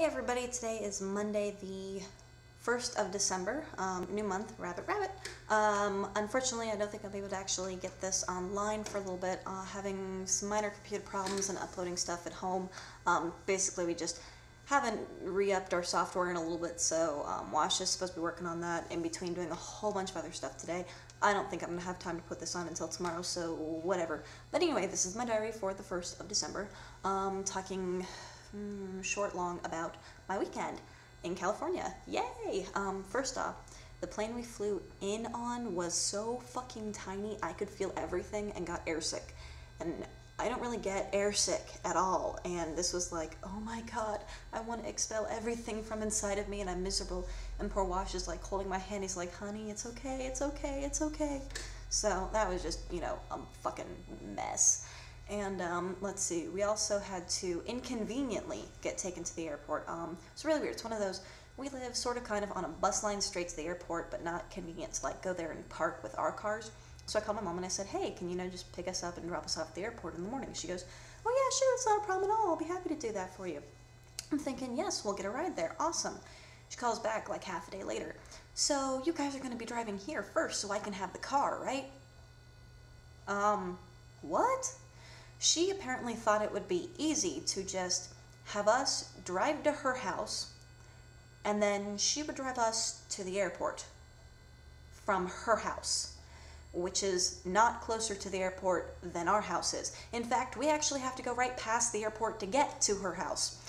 Hey everybody, today is Monday the 1st of December, new month, rabbit. Unfortunately, I don't think I'll be able to actually get this online for a little bit, having some minor computer problems and uploading stuff at home. Basically, we just haven't re-upped our software in a little bit, so Wash is supposed to be working on that in between doing a whole bunch of other stuff today. I don't think I'm going to have time to put this on until tomorrow, so whatever. But anyway, this is my diary for the 1st of December, talking long about my weekend in California. Yay! First off, the plane we flew in on was so fucking tiny I could feel everything and got airsick. And I don't really get airsick at all, and this was like, oh my god, I want to expel everything from inside of me and I'm miserable. And poor Wash is like holding my hand, he's like, honey, it's okay, it's okay, it's okay. So that was just, you know, a fucking mess. And let's see, we also had to inconveniently get taken to the airport. It's really weird. It's one of those, we live sort of kind of on a bus line straight to the airport, but not convenient to like go there and park with our cars. So I called my mom and I said, hey, can you just pick us up and drop us off at the airport in the morning? She goes, oh yeah, sure, it's not a problem at all. I'll be happy to do that for you. I'm thinking, yes, we'll get a ride there. Awesome. She calls back like half a day later. So you guys are going to be driving here first so I can have the car, right? What? She apparently thought it would be easy to just have us drive to her house and then she would drive us to the airport from her house, which is not closer to the airport than our house is. In fact, we actually have to go right past the airport to get to her house.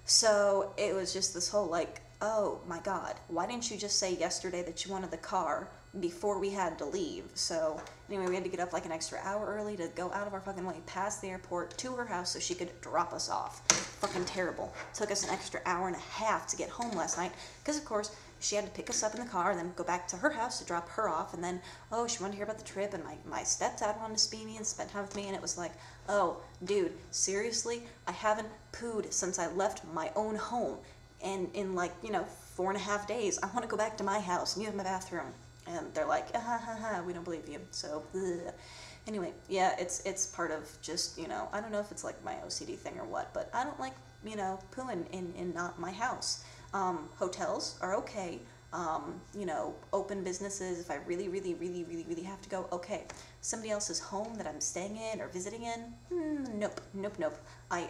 So it was just this whole like, oh my god, why didn't you just say yesterday that you wanted the car before we had to leave? So anyway, we had to get up like an extra hour early to go out of our fucking way past the airport to her house so she could drop us off. Fucking terrible. Took us an extra hour and a half to get home last night because of course she had to pick us up in the car and then go back to her house to drop her off, and then, oh, she wanted to hear about the trip, and my stepdad wanted to see me and spend time with me, and it was like, oh, dude, seriously? I haven't pooed since I left my own home, and in like, 4.5 days, I want to go back to my house and use my bathroom. And they're like, we don't believe you, so, ugh. Anyway, yeah, it's part of just, I don't know if it's like my OCD thing or what, but I don't like, pooing in not my house. Hotels are okay. Open businesses, if I really have to go, okay. Somebody else's home that I'm staying in or visiting in, nope. I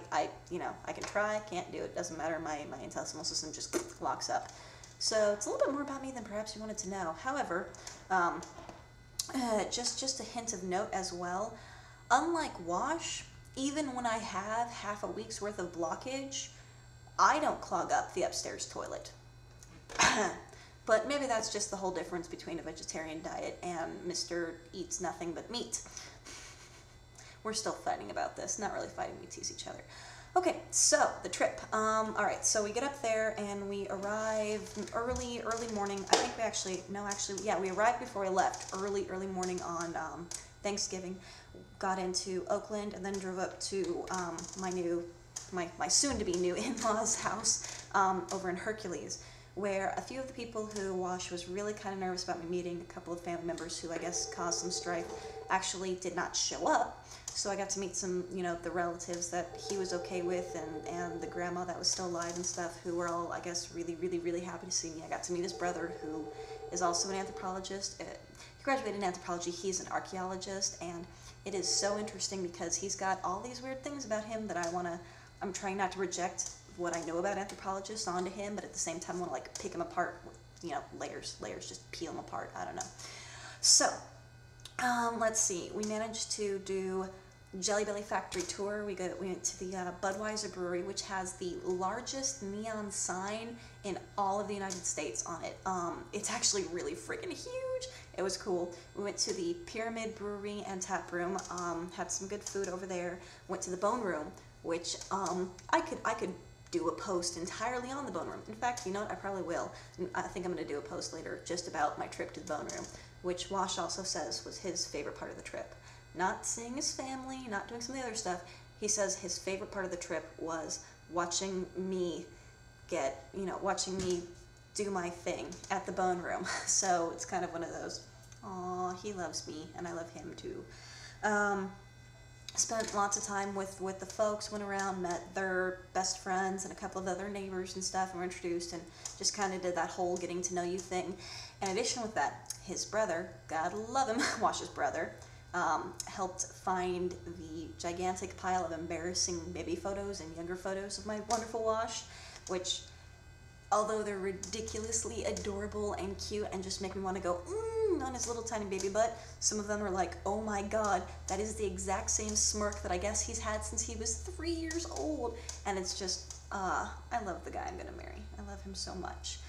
can try, can't do it, doesn't matter, my intestinal system just locks up. So it's a little bit more about me than perhaps you wanted to know. However, just a hint of note as well, unlike Wash, even when I have half a week's worth of blockage, I don't clog up the upstairs toilet. But maybe that's just the whole difference between a vegetarian diet and Mr. Eats Nothing But Meat. We're still fighting about this. Not really fighting, we tease each other. Okay, so the trip. Alright, so we get up there and we arrive early morning. I think we arrived before we left. Early morning on Thanksgiving. Got into Oakland and then drove up to my soon-to-be new in-laws house over in Hercules, where a few of the people who Wash was really kind of nervous about me meeting, a couple of family members who I guess caused some strife, actually did not show up. So I got to meet some, the relatives that he was okay with, and the grandma that was still alive and stuff, who were all, I guess, really happy to see me. I got to meet his brother, who is also an anthropologist. He graduated in anthropology, he's an archaeologist, and it is so interesting because he's got all these weird things about him that I'm trying not to reject what I know about anthropologists onto him, but at the same time I want to like pick him apart with, layers, just peel him apart, I don't know. So, let's see, we managed to do Jelly Belly Factory Tour. We went to the Budweiser Brewery, which has the largest neon sign in all of the United States on it. It's actually really freaking huge. It was cool. We went to the Pyramid Brewery and Tap Room, had some good food over there. Went to the Bone Room, which I could do a post entirely on the Bone Room. In fact, you know what, I probably will. I think I'm going to do a post later just about my trip to the Bone Room, which Wash also says was his favorite part of the trip. Not seeing his family, not doing some of the other stuff. He says his favorite part of the trip was watching me do my thing at the Bone Room. So it's kind of one of those, aw, he loves me and I love him too. spent lots of time with the folks, went around, met their best friends and a couple of other neighbors and stuff, and were introduced, and just kind of did that whole getting to know you thing. In addition with that, his brother, God love him, Wash's brother, helped find the gigantic pile of embarrassing baby photos and younger photos of my wonderful Wash, which, although they're ridiculously adorable and cute and just make me want to go on his little tiny baby butt, some of them are like, oh my god, that is the exact same smirk that I guess he's had since he was 3 years old. And it's just, I love the guy I'm gonna marry. I love him so much.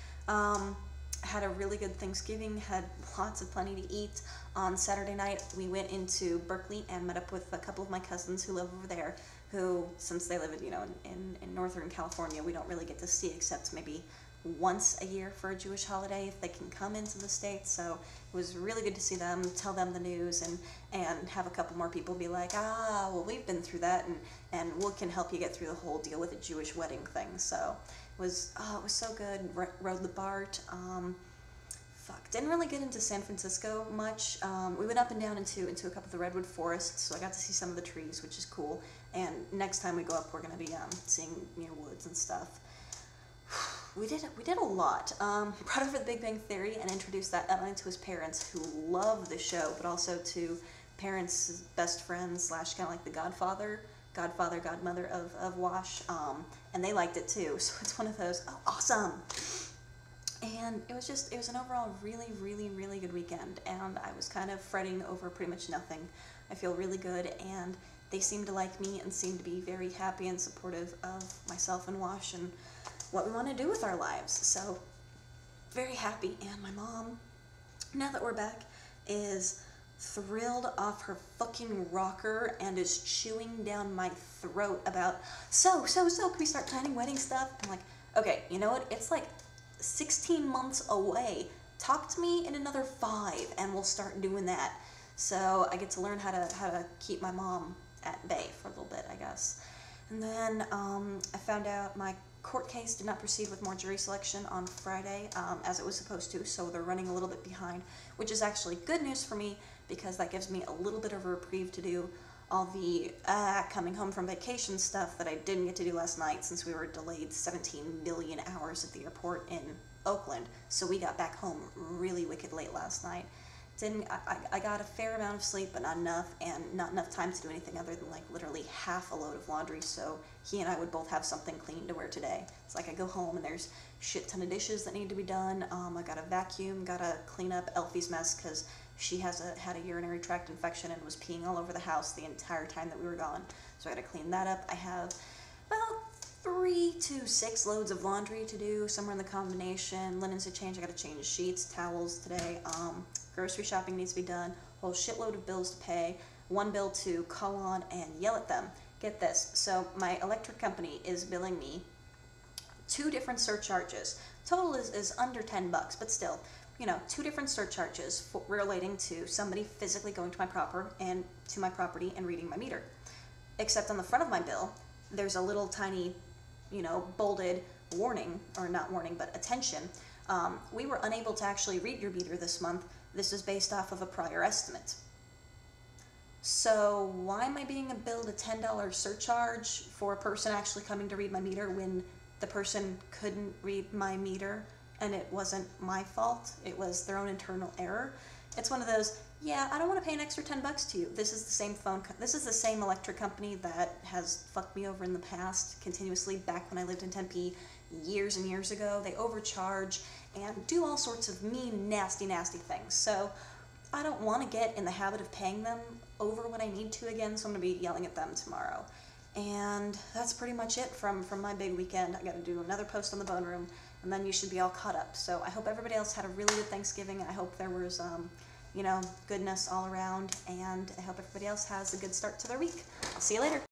Had a really good Thanksgiving, had lots of plenty to eat. On Saturday night, we went into Berkeley and met up with a couple of my cousins who live over there, who, since they live in Northern California, we don't really get to see except maybe once a year for a Jewish holiday if they can come into the States. So it was really good to see them, tell them the news, and have a couple more people be like, well, we've been through that, and we can help you get through the whole deal with a Jewish wedding thing. So it was so good. Rode the BART. Didn't really get into San Francisco much. We went up and down into a couple of the redwood forests, so I got to see some of the trees, which is cool. And next time we go up, we're going to be seeing near woods and stuff. We did a lot. Brought over the Big Bang Theory and introduced that not only to his parents, who love the show, but also to parents' best friends / kind of like the godmother of Wash, and they liked it too. So it's one of those, oh, awesome. And it was an overall really, really, really good weekend, and I was kind of fretting over pretty much nothing. I feel really good, and they seem to like me and seem to be very happy and supportive of myself and Wash and what we want to do with our lives. So, very happy. And my mom, now that we're back, is thrilled off her fucking rocker and is chewing down my throat about, so, can we start planning wedding stuff? I'm like, okay, you know what? It's like 16 months away. Talk to me in another 5 and we'll start doing that. So I get to learn how to keep my mom at bay for a little bit, I guess. And then I found out my court case did not proceed with more jury selection on Friday, as it was supposed to, so they're running a little bit behind, which is actually good news for me because that gives me a little bit of a reprieve to do all the coming home from vacation stuff that I didn't get to do last night since we were delayed 17 million hours at the airport in Oakland. So we got back home really wicked late last night. I got a fair amount of sleep, but not enough, and not enough time to do anything other than like literally half a load of laundry, so he and I would both have something clean to wear today. It's like I go home and there's shit ton of dishes that need to be done. I gotta vacuum, gotta clean up Elfie's mess because she had a urinary tract infection and was peeing all over the house the entire time that we were gone. So I gotta clean that up. I have about 3 to 6 loads of laundry to do, somewhere in the combination. Linens to change, I gotta change sheets, towels today. Grocery shopping needs to be done, whole shitload of bills to pay, one bill to call on and yell at them. Get this, so my electric company is billing me 2 different surcharges. Total is under 10 bucks, but still, 2 different surcharges relating to somebody physically going to my property and reading my meter. Except on the front of my bill, there's a little tiny, bolded warning, or not warning, but attention. We were unable to actually read your meter this month. This is based off of a prior estimate. So why am I being billed a $10 surcharge for a person actually coming to read my meter when the person couldn't read my meter and it wasn't my fault? It was their own internal error. It's one of those, yeah, I don't want to pay an extra 10 bucks to you. This is the same this is the same electric company that has fucked me over in the past continuously back when I lived in Tempe years and years ago. They overcharge and do all sorts of mean, nasty, nasty things. So I don't want to get in the habit of paying them over what I need to again, so I'm going to be yelling at them tomorrow. And that's pretty much it from my big weekend. I got to do another post on the bone room, and then you should be all caught up. So I hope everybody else had a really good Thanksgiving. I hope there was, goodness all around, and I hope everybody else has a good start to their week. I'll see you later.